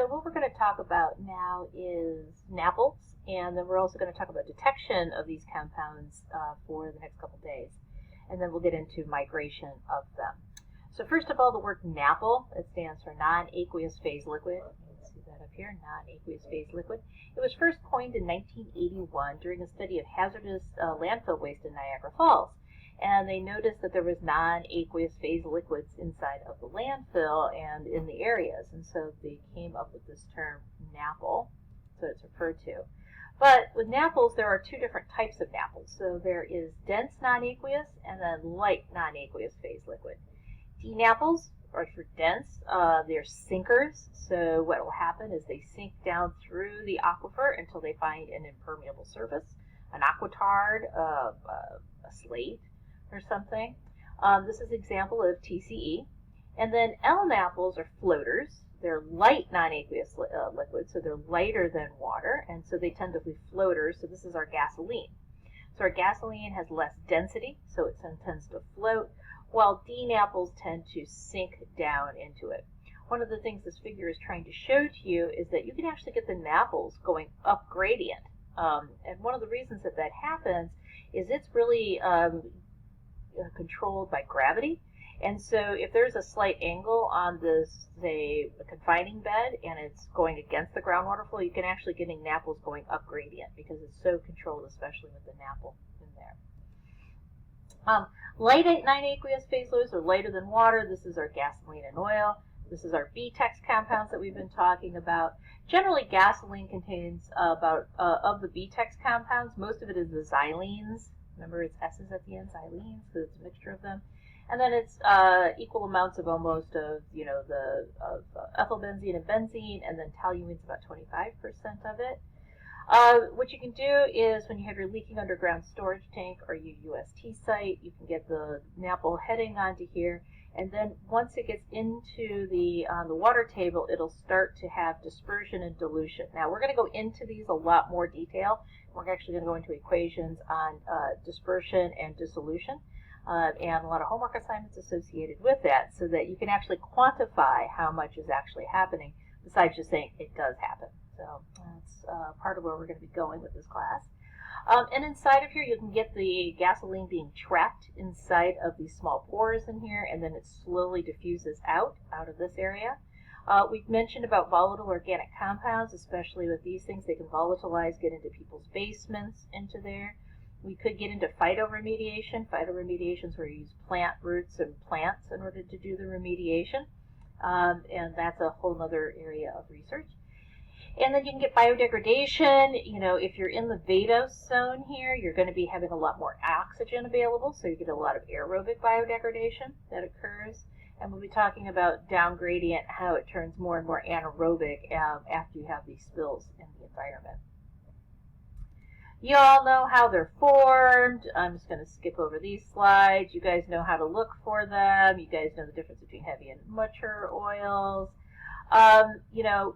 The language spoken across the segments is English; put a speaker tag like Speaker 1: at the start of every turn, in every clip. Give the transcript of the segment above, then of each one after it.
Speaker 1: So what we're going to talk about now is NAPLs, and then we're also going to talk about detection of these compounds for the next couple days. And then we'll get into migration of them. So first of all, the word NAPL, it stands for non-aqueous phase liquid. You can see that up here, non-aqueous phase liquid. It was first coined in 1981 during a study of hazardous landfill waste in Niagara Falls. And they noticed that there was non-aqueous phase liquids inside of the landfill and in the areas. And so they came up with this term NAPL, so it's referred to. But with NAPLs, there are two different types of NAPLs. So there is dense non-aqueous and then light non-aqueous phase liquid. DNAPLs are for dense. They're sinkers. So what will happen is they sink down through the aquifer until they find an impermeable surface, an aquitard, a slate, or something. This is an example of TCE. And then LNAPLs are floaters. They're light non-aqueous liquids, so they're lighter than water, and so they tend to be floaters. So this is our gasoline. So our gasoline has less density, so it tends to float, while DNAPLs tend to sink down into it. One of the things this figure is trying to show to you is that you can actually get the NAPLs going up gradient. And one of the reasons that that happens is it's really controlled by gravity. And so if there's a slight angle on this, say, a confining bed, and it's going against the groundwater flow, you can actually get NAPLs going up gradient because it's so controlled, especially with the NAPL in there. Light non-aqueous phase liquids are lighter than water. This is our gasoline and oil. This is our BTEX compounds that we've been talking about. Generally, gasoline contains about, of the BTEX compounds, most of it is the xylenes. Remember, it's S's at the end, xylenes, because it's a mixture of them. And then it's equal amounts of almost of, ethylbenzene and benzene, and then toluene's about 25% of it. What you can do is when you have your leaking underground storage tank or your UST site, you can get the NAPL heading onto here, and then once it gets into the water table, it'll start to have dispersion and dilution. Now we're going to go into these a lot more detail. We're actually going to go into equations on dispersion and dissolution. And a lot of homework assignments associated with that so that you can actually quantify how much is actually happening besides just saying it does happen. So that's part of where we're going to be going with this class. And inside of here, you can get the gasoline being trapped inside of these small pores in here, and then it slowly diffuses out of this area. We've mentioned about volatile organic compounds, especially with these things. They can volatilize, get into people's basements, into there. We could get into phytoremediation. Phytoremediation is where you use plant roots and plants in order to do the remediation. And that's a whole other area of research. And then you can get biodegradation. You know, if you're in the vadose zone here, you're going to be having a lot more oxygen available, so you get a lot of aerobic biodegradation that occurs. And we'll be talking about down gradient, how it turns more and more anaerobic after you have these spills in the environment. You all know how they're formed. I'm just going to skip over these slides. You guys know how to look for them. You guys know the difference between heavy and mature oils.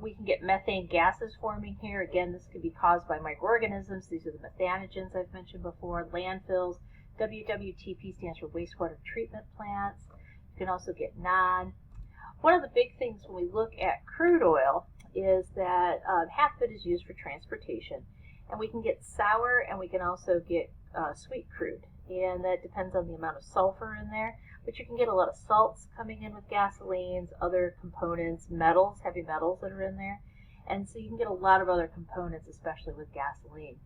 Speaker 1: We can get methane gases forming here. Again, this could be caused by microorganisms. These are the methanogens I've mentioned before. Landfills. WWTP stands for wastewater treatment plants. You can also get non. One of the big things when we look at crude oil is that half of it is used for transportation. And we can get sour, and we can also get sweet crude. And that depends on the amount of sulfur in there. But you can get a lot of salts coming in with gasolines, other components, metals, heavy metals that are in there. And so you can get a lot of other components, especially with gasoline.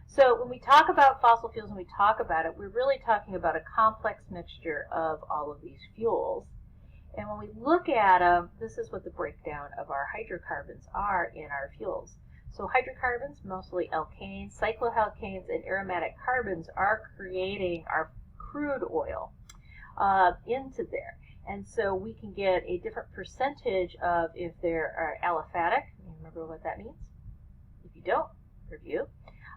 Speaker 1: So when we talk about fossil fuels and we talk about it, we're really talking about a complex mixture of all of these fuels. And when we look at them, this is what the breakdown of our hydrocarbons are in our fuels. So hydrocarbons, mostly alkanes, cycloalkanes, and aromatic carbons are creating our crude oil into there. And so we can get a different percentage of if they are aliphatic. Remember what that means? If you don't, review.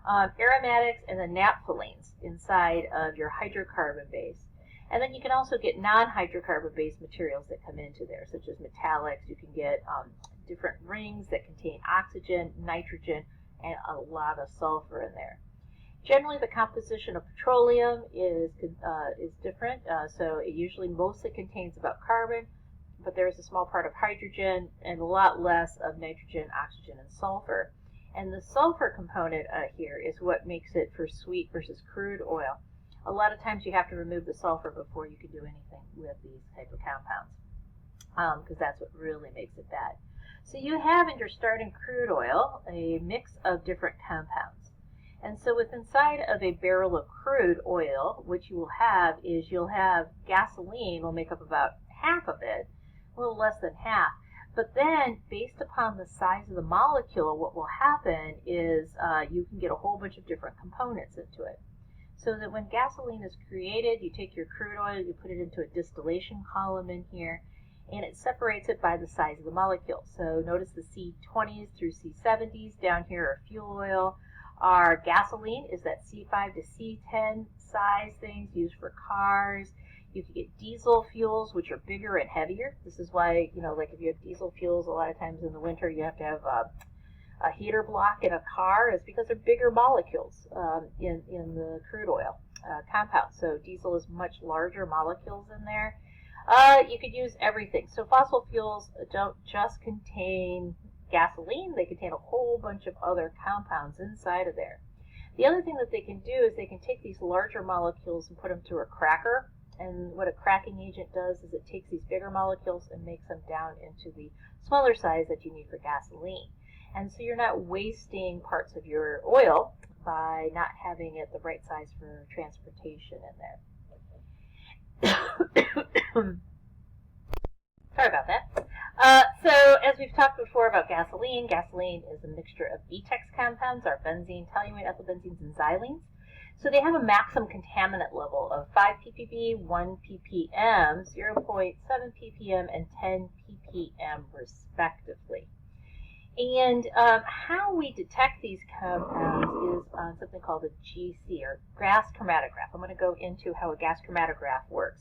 Speaker 1: Aromatics and the naphthalenes inside of your hydrocarbon base. And then you can also get non-hydrocarbon-based materials that come into there, such as metallics. You can get different rings that contain oxygen, nitrogen, and a lot of sulfur in there. Generally, the composition of petroleum is different, so it usually mostly contains about carbon, but there's a small part of hydrogen and a lot less of nitrogen, oxygen, and sulfur. And the sulfur component here is what makes it for sweet versus crude oil. A lot of times you have to remove the sulfur before you can do anything with these type of compounds, because that's what really makes it bad. So you have in your starting crude oil a mix of different compounds. And so with inside of a barrel of crude oil, what you will have is you'll have gasoline will make up about half of it, a little less than half. But then, based upon the size of the molecule, what will happen is you can get a whole bunch of different components into it. So that when gasoline is created, you take your crude oil, you put it into a distillation column in here, and it separates it by the size of the molecule. So notice the C20s through C70s. Down here are fuel oil. Our gasoline is that C5 to C10 size things used for cars. You can get diesel fuels, which are bigger and heavier. This is why, like if you have diesel fuels, a lot of times in the winter you have to have a heater block in a car, is because they're bigger molecules in the crude oil compound. So diesel is much larger molecules in there. You could use everything. So fossil fuels don't just contain gasoline, they contain a whole bunch of other compounds inside of there. The other thing that they can do is they can take these larger molecules and put them through a cracker. And what a cracking agent does is it takes these bigger molecules and makes them down into the smaller size that you need for gasoline. And so you're not wasting parts of your oil by not having it the right size for transportation in there. Sorry about that. So as we've talked before about gasoline, gasoline is a mixture of BTEX compounds, our benzene, toluene, ethyl-benzenes, and xylenes. So they have a maximum contaminant level of 5 ppb, 1 ppm, 0.7 ppm, and 10 ppm respectively. And how we detect these compounds is on something called a GC, or gas chromatograph. I'm going to go into how a gas chromatograph works.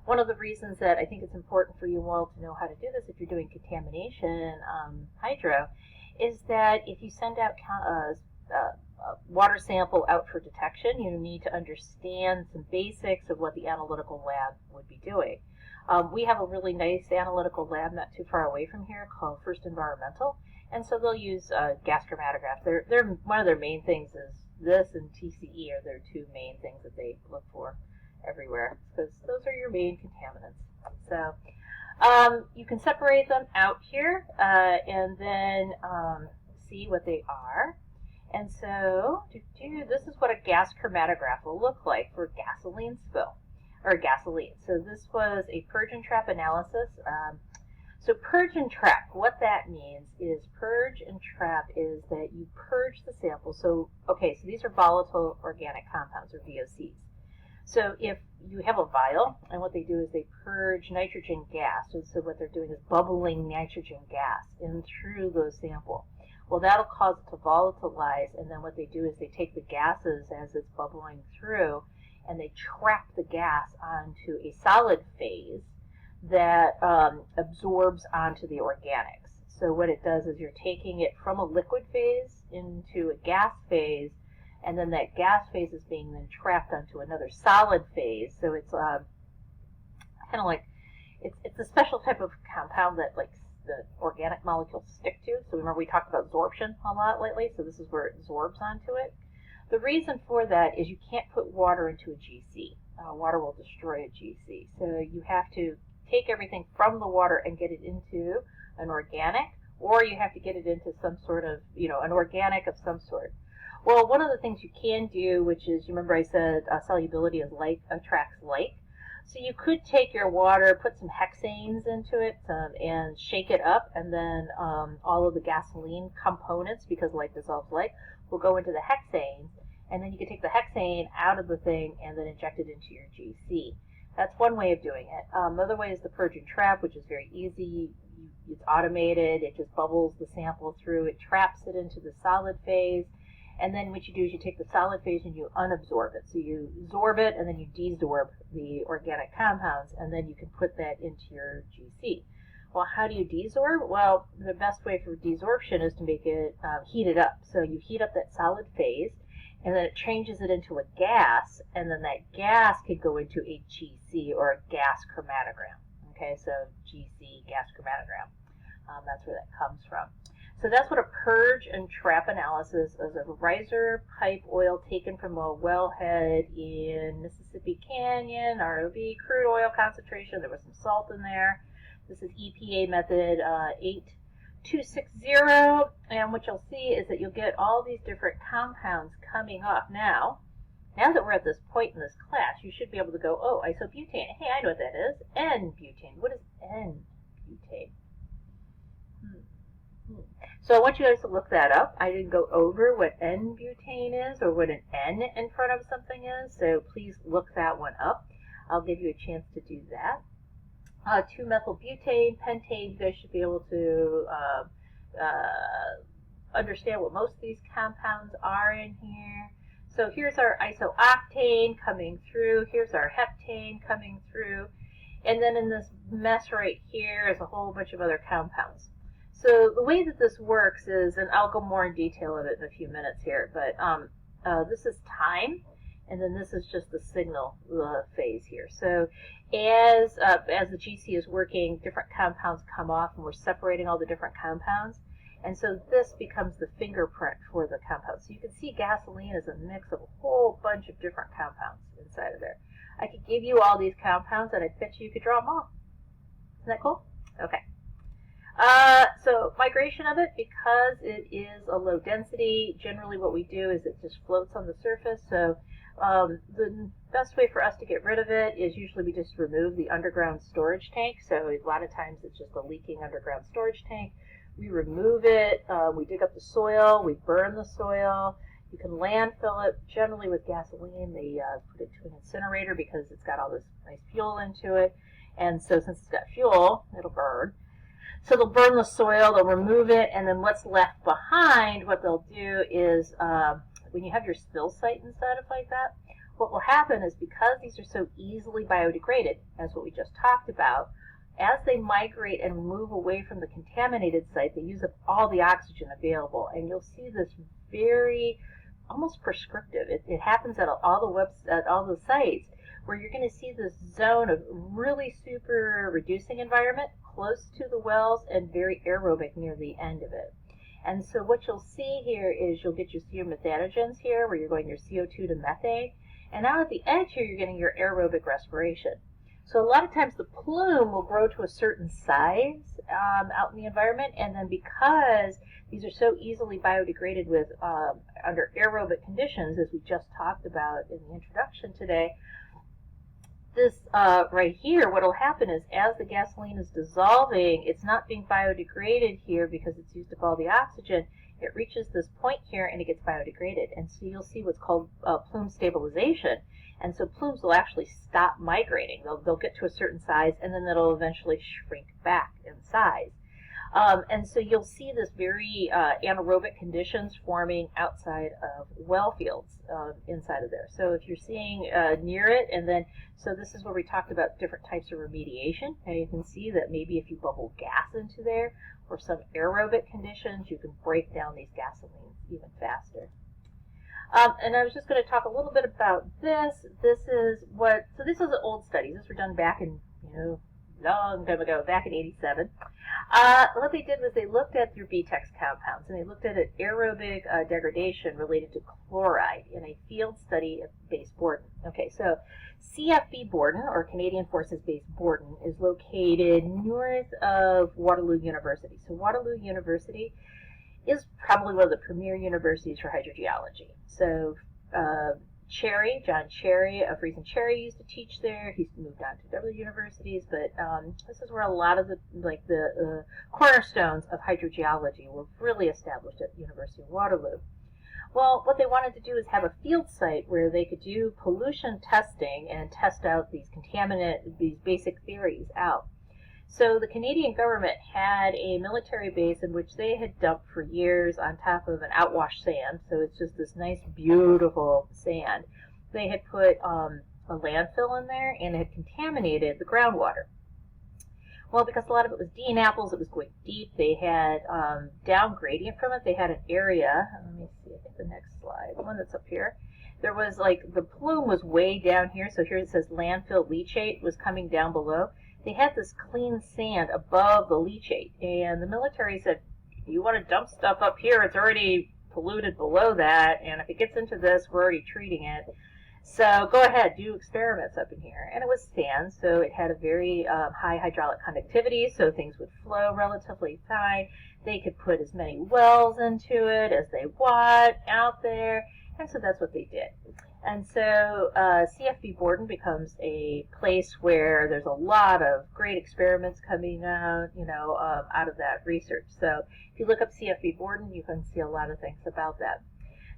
Speaker 1: One of the reasons that I think it's important for you all to know how to do this if you're doing contamination hydro is that if you send out water sample out for detection, you need to understand some basics of what the analytical lab would be doing. We have a really nice analytical lab not too far away from here called First Environmental, and so they'll use gas chromatograph. One of their main things is this and TCE are their two main things that they look for everywhere, because those are your main contaminants. So you can separate them out here and then see what they are. And so, this is what a gas chromatograph will look like for gasoline spill, or gasoline. So this was a purge and trap analysis. So purge and trap, what that means is purge and trap is that you purge the sample. So these are volatile organic compounds, or VOCs. So if you have a vial, and what they do is they purge nitrogen gas. So what they're doing is bubbling nitrogen gas in through those samples. Well, that'll cause it to volatilize, and then what they do is they take the gases as it's bubbling through, and they trap the gas onto a solid phase that absorbs onto the organics. So what it does is you're taking it from a liquid phase into a gas phase, and then that gas phase is being then trapped onto another solid phase. So it's kind of like, it's a special type of compound that the organic molecules stick to. So remember we talked about absorption a lot lately, so this is where it absorbs onto it. The reason for that is you can't put water into a GC. Water will destroy a GC. So you have to take everything from the water and get it into an organic, or you have to get it into some sort of, an organic of some sort. Well, one of the things you can do, which is, you remember I said solubility is like attracts like. So you could take your water, put some hexanes into it, and shake it up, and then all of the gasoline components, because like dissolves like, will go into the hexanes, and then you can take the hexane out of the thing and then inject it into your GC. That's one way of doing it. The other way is the purge and trap, which is very easy. It's automated. It just bubbles the sample through. It traps it into the solid phase. And then what you do is you take the solid phase and you unabsorb it. So you absorb it and then you desorb the organic compounds, and then you can put that into your GC. Well, how do you desorb? Well, the best way for desorption is to make it heat it up. So you heat up that solid phase, and then it changes it into a gas, and then that gas could go into a GC, or a gas chromatogram. Okay, so GC, gas chromatogram. That's where that comes from. So that's what a purge and trap analysis is: a riser pipe oil taken from a wellhead in Mississippi Canyon, ROV, crude oil concentration. There was some salt in there. This is EPA method 8260, and what you'll see is that you'll get all these different compounds coming up now. Now that we're at this point in this class, you should be able to go, oh, isobutane. Hey, I know what that is. N-butane. What is N-butane? So I want you guys to look that up. I didn't go over what N-butane is or what an N in front of something is, so please look that one up. I'll give you a chance to do that. 2-methylbutane, pentane, you guys should be able to understand what most of these compounds are in here. So here's our isooctane coming through. Here's our heptane coming through. And then in this mess right here is a whole bunch of other compounds. So the way that this works is, and I'll go more in detail of it in a few minutes here, but this is time, and then this is just the signal phase here. So as the GC is working, different compounds come off, and we're separating all the different compounds. And so this becomes the fingerprint for the compound. So you can see gasoline is a mix of a whole bunch of different compounds inside of there. I could give you all these compounds, and I bet you could draw them all. Isn't that cool? Okay. So migration of it, because it is a low density, generally what we do is it just floats on the surface. So the best way for us to get rid of it is usually we just remove the underground storage tank. So a lot of times it's just a leaking underground storage tank. We remove it, we dig up the soil, we burn the soil. You can landfill it. Generally with gasoline, they put it to an incinerator because it's got all this nice fuel into it. And so since it's got fuel, it'll burn. So they'll burn the soil, they'll remove it, and then what's left behind, what they'll do is, when you have your spill site and stuff like that, what will happen is because these are so easily biodegraded, as what we just talked about, as they migrate and move away from the contaminated site, they use up all the oxygen available, and you'll see this very, almost prescriptive. It happens at all the sites, where you're going to see this zone of really super reducing environment close to the wells and very aerobic near the end of it. And so what you'll see here is you'll get your methanogens here, where you're going your CO2 to methane, and out at the edge here you're getting your aerobic respiration. So a lot of times the plume will grow to a certain size out in the environment, and then because these are so easily biodegraded with under aerobic conditions, as we just talked about in the introduction today, this right here, what will happen is as the gasoline is dissolving, it's not being biodegraded here because it's used up all the oxygen. It reaches this point here and it gets biodegraded. And so you'll see what's called plume stabilization. And so plumes will actually stop migrating. They'll get to a certain size, and then it'll eventually shrink back in size. And so you'll see this very anaerobic conditions forming outside of well fields inside of there. So if you're seeing near it, and then, so this is where we talked about different types of remediation. And you can see that maybe if you bubble gas into there or some aerobic conditions, you can break down these gasolines even faster. And I was just going to talk a little bit about this. This is old studies. These were done back in, long time ago, back in '87. What they did was they looked at your BTEX compounds, and they looked at an aerobic degradation related to chloride in a field study of Base Borden. Okay, so CFB Borden, or Canadian Forces Base Borden, is located north of Waterloo University. So Waterloo University is probably one of the premier universities for hydrogeology. So John Cherry of Friesen Cherry used to teach there. He's moved on to other universities, but this is where a lot of the cornerstones of hydrogeology were really established at the University of Waterloo. Well, what they wanted to do is have a field site where they could do pollution testing and test out these these basic theories out. So the Canadian government had a military base in which they had dumped for years on top of an outwash sand. So it's just this nice, beautiful sand. They had put a landfill in there, and it had contaminated the groundwater. Well, because a lot of it was Dean apples, it was going deep. They had down gradient from it. They had an area. Let me see, I think the next slide, the one that's up here. There was the plume was way down here. So here it says landfill leachate was coming down below. they had this clean sand above the leachate, and the military said, you want to dump stuff up here, it's already polluted below that, and if it gets into this, we're already treating it. So go ahead, do experiments up in here. And it was sand, so it had a very high hydraulic conductivity, so things would flow relatively fine. They could put as many wells into it as they want out there, and so that's what they did. And so CFB Borden becomes a place where there's a lot of great experiments coming out, out of that research. So if you look up CFB Borden, you can see a lot of things about that.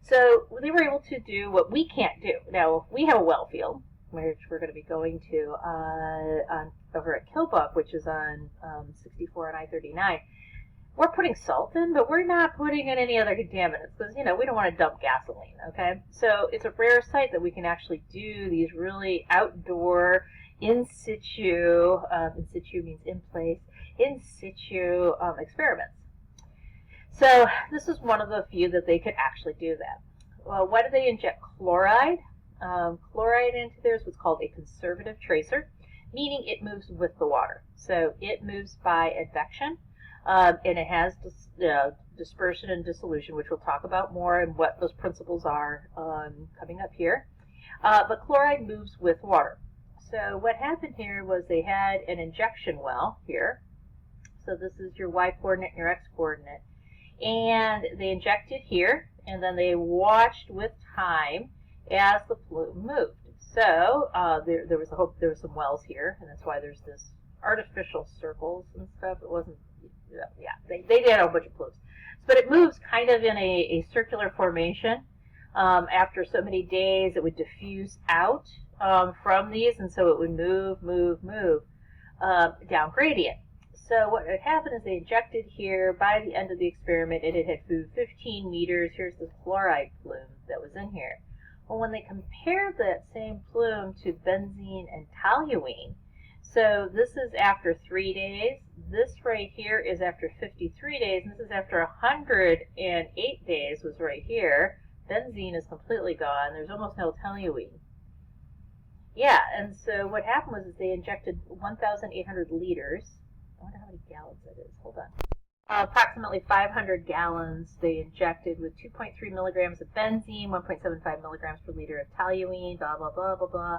Speaker 1: So they were able to do what we can't do. Now, we have a well field, which we're going to be going to over at Killbuck, which is on 64 and I-39. We're putting salt in, but we're not putting in any other contaminants because, we don't want to dump gasoline, okay? So it's a rare site that we can actually do these really outdoor, in situ means in place, in situ experiments. So this is one of the few that they could actually do that. Well, why do they inject chloride? Chloride into there is what's called a conservative tracer, meaning it moves with the water. So it moves by advection. And it has dispersion and dissolution, which we'll talk about more and what those principles are coming up here. But chloride moves with water. So what happened here was they had an injection well here. So this is your y-coordinate and your x-coordinate. And they injected here, and then they watched with time as the plume moved. So there was some wells here, and that's why there's this artificial circles and stuff. It wasn't. Yeah, they did a bunch of plumes. But it moves kind of in a circular formation. After so many days, it would diffuse out from these, and so it would move down gradient. So what had happened is they injected here. By the end of the experiment, it had moved 15 meters. Here's the chloride plume that was in here. Well, when they compared that same plume to benzene and toluene, so this is after 3 days. This right here is after 53 days, and this is after 108 days was right here. Benzene is completely gone. There's almost no toluene. Yeah, and so what happened was they injected 1,800 liters. I wonder how many gallons that is. Hold on. Approximately 500 gallons they injected with 2.3 milligrams of benzene, 1.75 milligrams per liter of toluene, blah, blah, blah, blah, blah,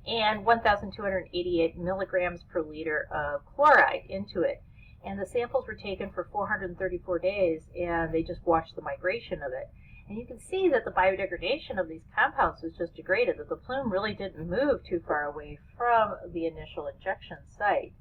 Speaker 1: and 1,288 milligrams per liter of chloride into it. And the samples were taken for 434 days, and they just watched the migration of it. And you can see that the biodegradation of these compounds was just degraded, that the plume really didn't move too far away from the initial injection site.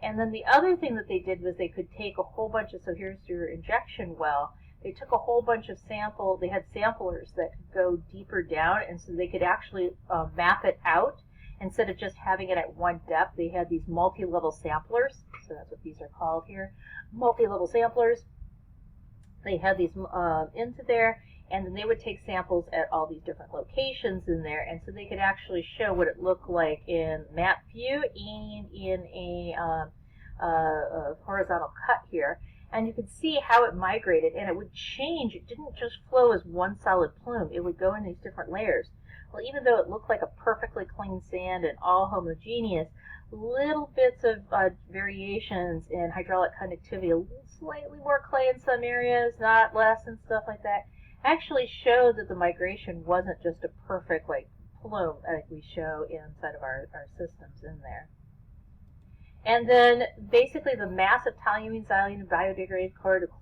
Speaker 1: And then the other thing that they did was they could take a whole bunch of, so here's your injection well, they took a whole bunch of samples, they had samplers that could go deeper down, and so they could actually map it out. Instead of just having it at one depth, they had these multi-level samplers, so that's what these are called here, multi-level samplers. They had these into there, and then they would take samples at all these different locations in there, and so they could actually show what it looked like in map view and in a horizontal cut here. And you could see how it migrated, and it would change. It didn't just flow as one solid plume. It would go in these different layers. Well, even though it looked like a perfectly clean sand and all homogeneous, little bits of variations in hydraulic conductivity, slightly more clay in some areas, not less, and stuff like that, actually showed that the migration wasn't just a perfect plume like we show inside of our systems in there. And then basically the mass of toluene, xylene, and biodegraded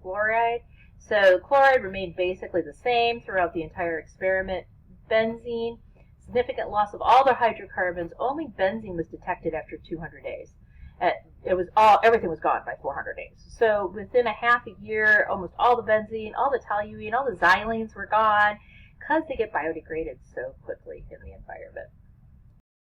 Speaker 1: chloride. So chloride remained basically the same throughout the entire experiment. Benzene, significant loss of all the hydrocarbons. Only benzene was detected after 200 days. Everything was gone by 400 days. So within a half a year, almost all the benzene, all the toluene, all the xylenes were gone because they get biodegraded so quickly in the environment.